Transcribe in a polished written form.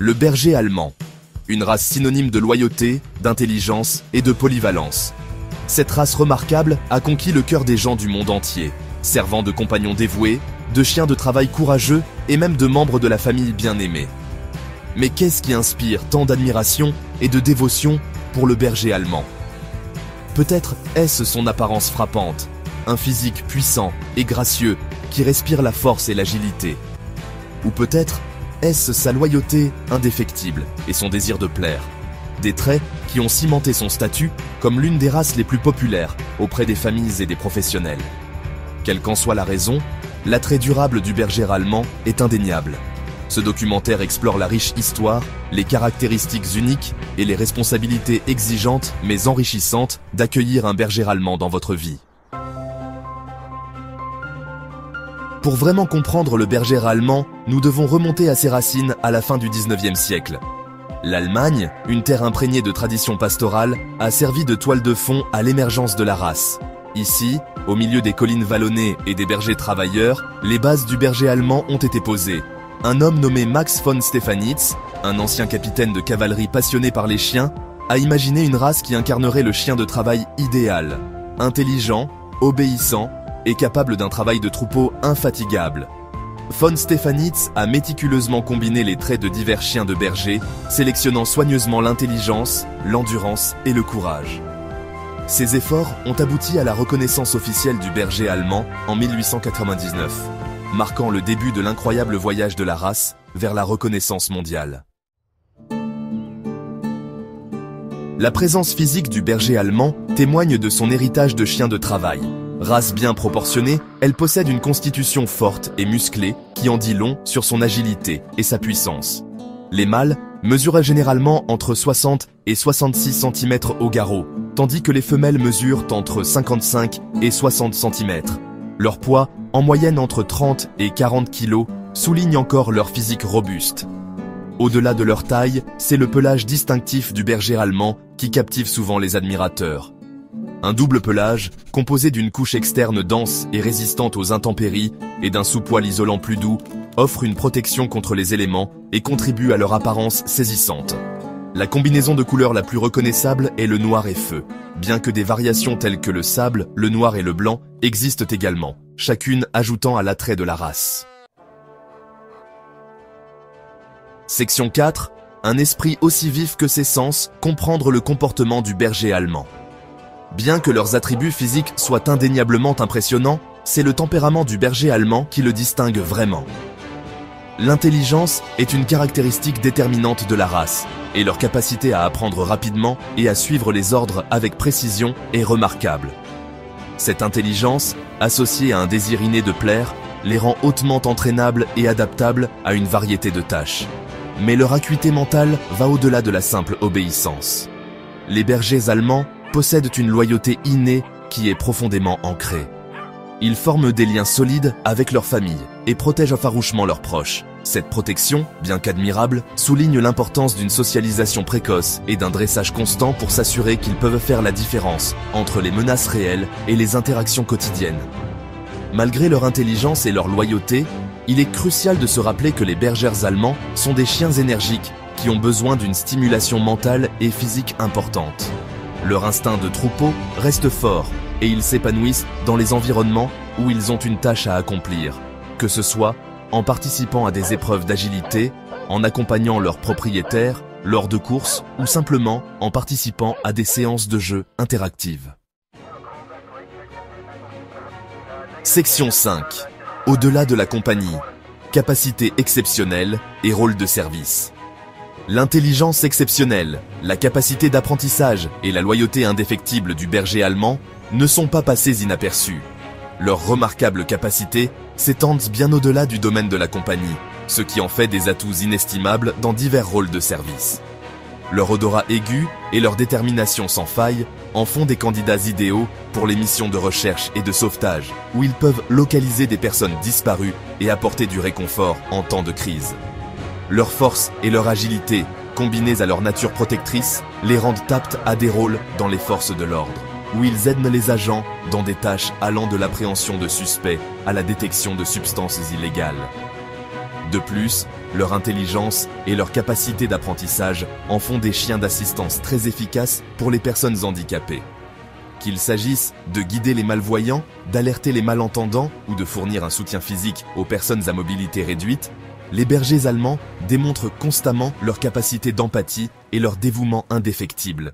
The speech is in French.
Le berger allemand. Une race synonyme de loyauté, d'intelligence et de polyvalence. Cette race remarquable a conquis le cœur des gens du monde entier, servant de compagnons dévoués, de chiens de travail courageux et même de membres de la famille bien-aimés. Mais qu'est-ce qui inspire tant d'admiration et de dévotion pour le berger allemand? Peut-être est-ce son apparence frappante, un physique puissant et gracieux qui respire la force et l'agilité. Ou peut-être est-ce sa loyauté indéfectible et son désir de plaire, des traits qui ont cimenté son statut comme l'une des races les plus populaires auprès des familles et des professionnels. Quelle qu'en soit la raison, l'attrait durable du berger allemand est indéniable. Ce documentaire explore la riche histoire, les caractéristiques uniques et les responsabilités exigeantes mais enrichissantes d'accueillir un berger allemand dans votre vie. Pour vraiment comprendre le berger allemand, nous devons remonter à ses racines à la fin du 19e siècle. L'Allemagne, une terre imprégnée de traditions pastorales, a servi de toile de fond à l'émergence de la race. Ici, au milieu des collines vallonnées et des bergers travailleurs, les bases du berger allemand ont été posées. Un homme nommé Max von Stephanitz, un ancien capitaine de cavalerie passionné par les chiens, a imaginé une race qui incarnerait le chien de travail idéal, intelligent, obéissant et capable d'un travail de troupeau infatigable. Von Stephanitz a méticuleusement combiné les traits de divers chiens de berger, sélectionnant soigneusement l'intelligence, l'endurance et le courage. Ces efforts ont abouti à la reconnaissance officielle du berger allemand en 1899. Marquant le début de l'incroyable voyage de la race vers la reconnaissance mondiale. La présence physique du berger allemand témoigne de son héritage de chien de travail. Race bien proportionnée, elle possède une constitution forte et musclée qui en dit long sur son agilité et sa puissance. Les mâles mesurent généralement entre 60 et 66 cm au garrot, tandis que les femelles mesurent entre 55 et 60 cm. Leur poids, en moyenne entre 30 et 40 kg, souligne encore leur physique robuste. Au-delà de leur taille, c'est le pelage distinctif du berger allemand qui captive souvent les admirateurs. Un double pelage, composé d'une couche externe dense et résistante aux intempéries et d'un sous-poil isolant plus doux, offre une protection contre les éléments et contribue à leur apparence saisissante. La combinaison de couleurs la plus reconnaissable est le noir et feu, bien que des variations telles que le sable, le noir et le blanc existent également, chacune ajoutant à l'attrait de la race. Section 4. Un esprit aussi vif que ses sens, comprendre le comportement du berger allemand. Bien que leurs attributs physiques soient indéniablement impressionnants, c'est le tempérament du berger allemand qui le distingue vraiment. L'intelligence est une caractéristique déterminante de la race, et leur capacité à apprendre rapidement et à suivre les ordres avec précision est remarquable. Cette intelligence, associée à un désir inné de plaire, les rend hautement entraînables et adaptables à une variété de tâches. Mais leur acuité mentale va au-delà de la simple obéissance. Les bergers allemands possèdent une loyauté innée qui est profondément ancrée. Ils forment des liens solides avec leur famille et protègent farouchement leurs proches. Cette protection, bien qu'admirable, souligne l'importance d'une socialisation précoce et d'un dressage constant pour s'assurer qu'ils peuvent faire la différence entre les menaces réelles et les interactions quotidiennes. Malgré leur intelligence et leur loyauté, il est crucial de se rappeler que les bergers allemands sont des chiens énergiques qui ont besoin d'une stimulation mentale et physique importante. Leur instinct de troupeau reste fort et ils s'épanouissent dans les environnements où ils ont une tâche à accomplir, que ce soit en participant à des épreuves d'agilité, en accompagnant leurs propriétaires lors de courses ou simplement en participant à des séances de jeux interactives. Section 5. Au-delà de la compagnie, capacité exceptionnelle et rôle de service. L'intelligence exceptionnelle, la capacité d'apprentissage et la loyauté indéfectible du berger allemand ne sont pas passées inaperçues. Leurs remarquables capacités s'étendent bien au-delà du domaine de la compagnie, ce qui en fait des atouts inestimables dans divers rôles de service. Leur odorat aigu et leur détermination sans faille en font des candidats idéaux pour les missions de recherche et de sauvetage, où ils peuvent localiser des personnes disparues et apporter du réconfort en temps de crise. Leur force et leur agilité, combinées à leur nature protectrice, les rendent aptes à des rôles dans les forces de l'ordre, où ils aident les agents dans des tâches allant de l'appréhension de suspects à la détection de substances illégales. De plus, leur intelligence et leur capacité d'apprentissage en font des chiens d'assistance très efficaces pour les personnes handicapées. Qu'il s'agisse de guider les malvoyants, d'alerter les malentendants ou de fournir un soutien physique aux personnes à mobilité réduite, les bergers allemands démontrent constamment leur capacité d'empathie et leur dévouement indéfectible.